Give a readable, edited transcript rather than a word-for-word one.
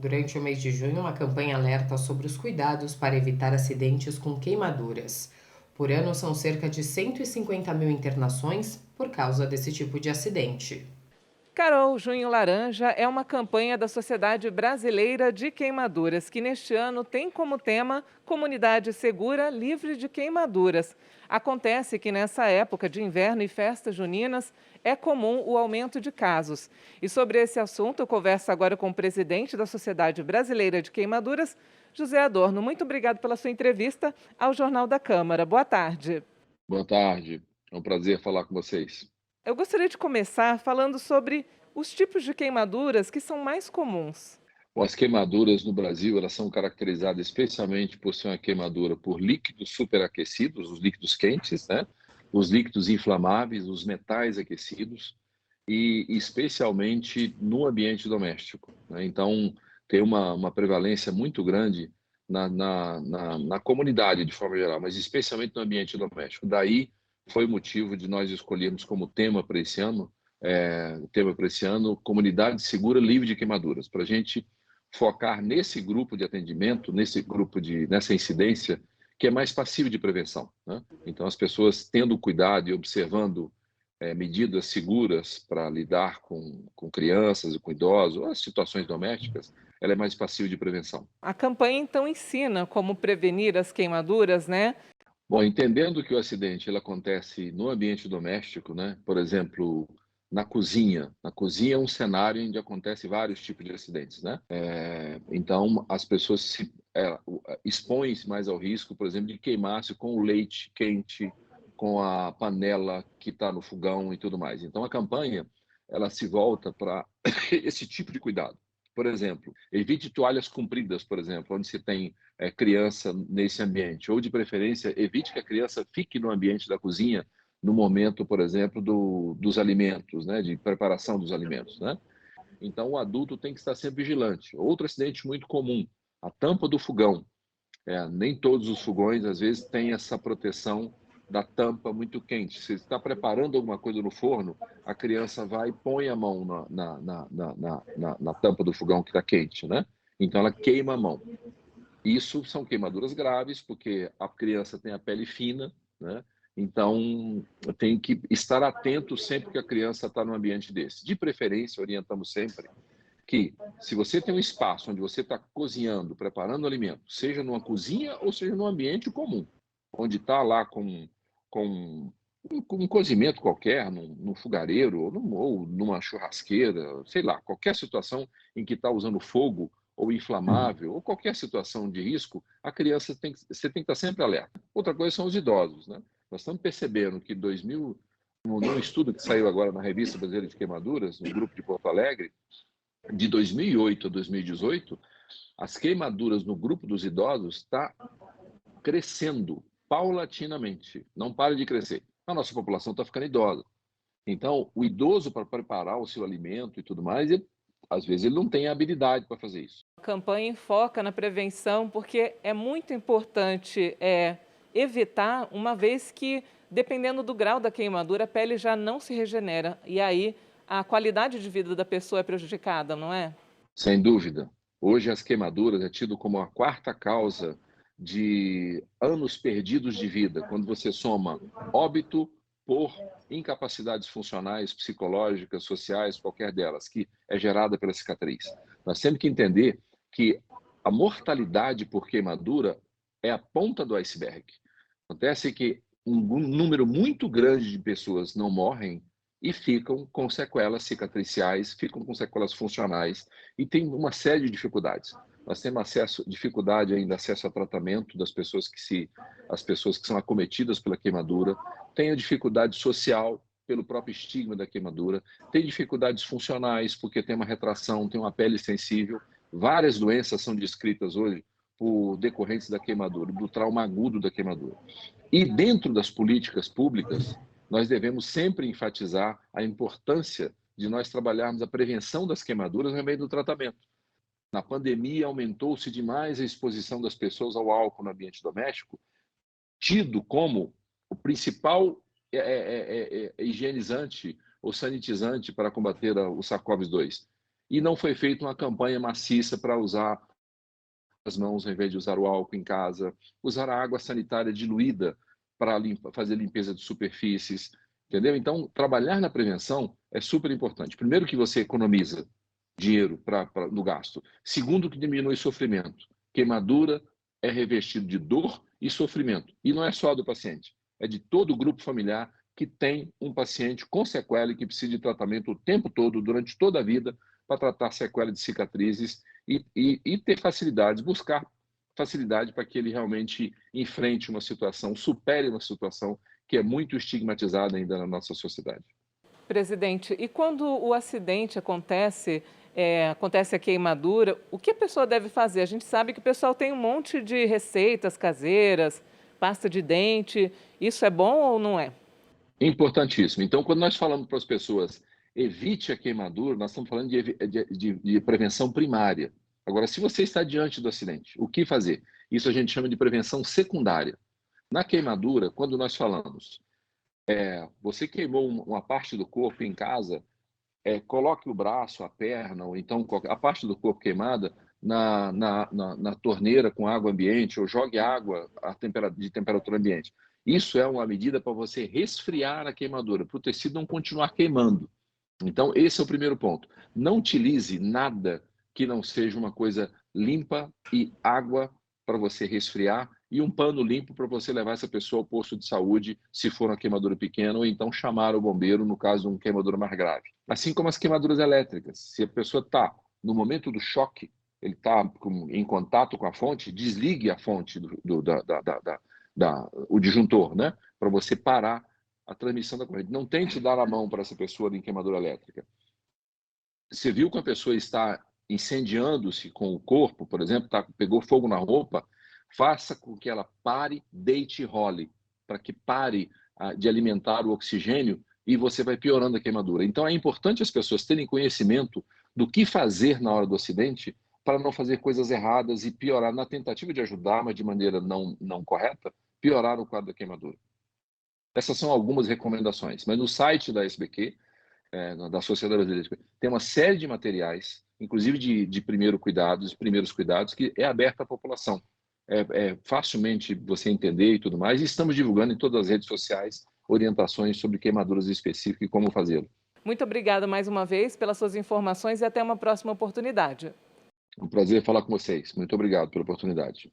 Durante o mês de junho, uma campanha alerta sobre os cuidados para evitar acidentes com queimaduras. Por ano, são cerca de 150 mil internações por causa desse tipo de acidente. Carol Junho Laranja é uma campanha da Sociedade Brasileira de Queimaduras, que neste ano tem como tema Comunidade Segura, Livre de Queimaduras. Acontece que nessa época de inverno e festas juninas é comum o aumento de casos. E sobre esse assunto, eu converso agora com o presidente da Sociedade Brasileira de Queimaduras, José Adorno. Muito obrigado pela sua entrevista ao Jornal da Câmara. Boa tarde. Boa tarde, é um prazer falar com vocês. Eu gostaria de começar falando sobre os tipos de queimaduras que são mais comuns. Bom, as queimaduras no Brasil, elas são caracterizadas especialmente por ser uma queimadura por líquidos superaquecidos, os líquidos quentes, né? Os líquidos inflamáveis, os metais aquecidos e especialmente no ambiente doméstico, né? Então, tem uma prevalência muito grande na comunidade de forma geral, mas especialmente no ambiente doméstico. Daí foi o motivo de nós escolhermos como tema para esse ano, o tema para esse ano, Comunidade Segura Livre de Queimaduras, para a gente focar nesse grupo de atendimento, nessa incidência que é mais passivo de prevenção, né? Então, as pessoas tendo cuidado e observando medidas seguras para lidar com crianças e com idosos, ou as situações domésticas, ela é mais passiva de prevenção. A campanha então ensina como prevenir as queimaduras, né? Bom, entendendo que o acidente ele acontece no ambiente doméstico, né? Por exemplo, na cozinha. Na cozinha é um cenário onde acontece vários tipos de acidentes, né? Então, as pessoas expõem-se mais ao risco, por exemplo, de queimar-se com o leite quente, com a panela que está no fogão e tudo mais. Então, a campanha ela se volta para esse tipo de cuidado. Por exemplo, evite toalhas compridas, por exemplo, onde se tem criança nesse ambiente, ou de preferência, evite que a criança fique no ambiente da cozinha no momento, por exemplo, dos alimentos, né, de preparação dos alimentos, né? Então, o adulto tem que estar sempre vigilante. Outro acidente muito comum, a tampa do fogão. Nem todos os fogões, às vezes, têm essa proteção da tampa muito quente. Se você está preparando alguma coisa no forno, a criança vai e põe a mão na tampa do fogão que está quente, né? Então, ela queima a mão. Isso são queimaduras graves, porque a criança tem a pele fina, né? Então, tem que estar atento sempre que a criança está num ambiente desse. De preferência, orientamos sempre que, se você tem um espaço onde você está cozinhando, preparando alimento, seja numa cozinha ou seja num ambiente comum, onde está lá com um cozimento qualquer, num fogareiro ou numa churrasqueira, sei lá, qualquer situação em que está usando fogo ou inflamável, ou qualquer situação de risco, você tem que estar sempre alerta. Outra coisa são os idosos, né? Nós estamos percebendo que num estudo que saiu agora na Revista Brasileira de Queimaduras, no grupo de Porto Alegre, de 2008 a 2018, as queimaduras no grupo dos idosos está crescendo paulatinamente, não para de crescer. A nossa população está ficando idosa. Então, o idoso, para preparar o seu alimento e tudo mais, às vezes ele não tem a habilidade para fazer isso. A campanha foca na prevenção porque é muito importante evitar, uma vez que, dependendo do grau da queimadura, a pele já não se regenera. E aí a qualidade de vida da pessoa é prejudicada, não é? Sem dúvida. Hoje as queimaduras é tido como a quarta causa de anos perdidos de vida, quando você soma óbito por incapacidades funcionais, psicológicas, sociais, qualquer delas, que é gerada pela cicatriz. Nós temos que entender que a mortalidade por queimadura é a ponta do iceberg. Acontece que um número muito grande de pessoas não morrem e ficam com sequelas cicatriciais, ficam com sequelas funcionais e tem uma série de dificuldades. Nós temos dificuldade ainda acesso a tratamento as pessoas que são acometidas pela queimadura, tem a dificuldade social pelo próprio estigma da queimadura, tem dificuldades funcionais porque tem uma retração, tem uma pele sensível, várias doenças são descritas hoje por decorrentes da queimadura, do trauma agudo da queimadura. E dentro das políticas públicas, nós devemos sempre enfatizar a importância de nós trabalharmos a prevenção das queimaduras no meio do tratamento. Na pandemia, aumentou-se demais a exposição das pessoas ao álcool no ambiente doméstico, tido como o principal higienizante ou sanitizante para combater o SARS-CoV-2. e não foi feita uma campanha maciça para usar as mãos ao invés de usar o álcool em casa, usar a água sanitária diluída para fazer limpeza de superfícies, entendeu? Então, trabalhar na prevenção é super importante. Primeiro que você economiza dinheiro no gasto. Segundo que diminui sofrimento. Queimadura é revestido de dor e sofrimento. E não é só do paciente, é de todo o grupo familiar que tem um paciente com sequela e que precisa de tratamento o tempo todo, durante toda a vida, para tratar sequela de cicatrizes e ter facilidades, buscar facilidade para que ele realmente enfrente uma situação, supere uma situação que é muito estigmatizada ainda na nossa sociedade. Presidente, e quando o acidente acontece, acontece a queimadura, o que a pessoa deve fazer? A gente sabe que o pessoal tem um monte de receitas caseiras, pasta de dente, isso é bom ou não é? Importantíssimo. Então, quando nós falamos para as pessoas evite a queimadura, nós estamos falando de prevenção primária. Agora, se você está diante do acidente, o que fazer? Isso a gente chama de prevenção secundária. Na queimadura, quando nós falamos, você queimou uma parte do corpo em casa, coloque o braço, a perna, ou então a parte do corpo queimada na torneira com água ambiente, ou jogue água de temperatura ambiente. Isso é uma medida para você resfriar a queimadura, para o tecido não continuar queimando. Então, esse é o primeiro ponto. Não utilize nada que não seja uma coisa limpa e água para você resfriar e um pano limpo para você levar essa pessoa ao posto de saúde, se for uma queimadura pequena, ou então chamar o bombeiro no caso de uma queimadura mais grave. Assim como as queimaduras elétricas. Se a pessoa está no momento do choque, ele está em contato com a fonte, desligue a fonte, o disjuntor, né? Para você parar a transmissão da corrente. Não tente dar a mão para essa pessoa em queimadura elétrica. Você viu que a pessoa está incendiando-se com o corpo, por exemplo, pegou fogo na roupa, faça com que ela pare, deite e role, para que pare de alimentar o oxigênio e você vai piorando a queimadura. Então é importante as pessoas terem conhecimento do que fazer na hora do acidente para não fazer coisas erradas e piorar, na tentativa de ajudar, mas de maneira não correta, piorar o quadro da queimadura. Essas são algumas recomendações, mas no site da SBQ, da Sociedade Brasileira de Queimadura, tem uma série de materiais, inclusive de primeiros cuidados, que é aberto à população. É facilmente você entender e tudo mais, e estamos divulgando em todas as redes sociais orientações sobre queimaduras específicas e como fazê-lo. Muito obrigada mais uma vez pelas suas informações e até uma próxima oportunidade. Um prazer falar com vocês. Muito obrigado pela oportunidade.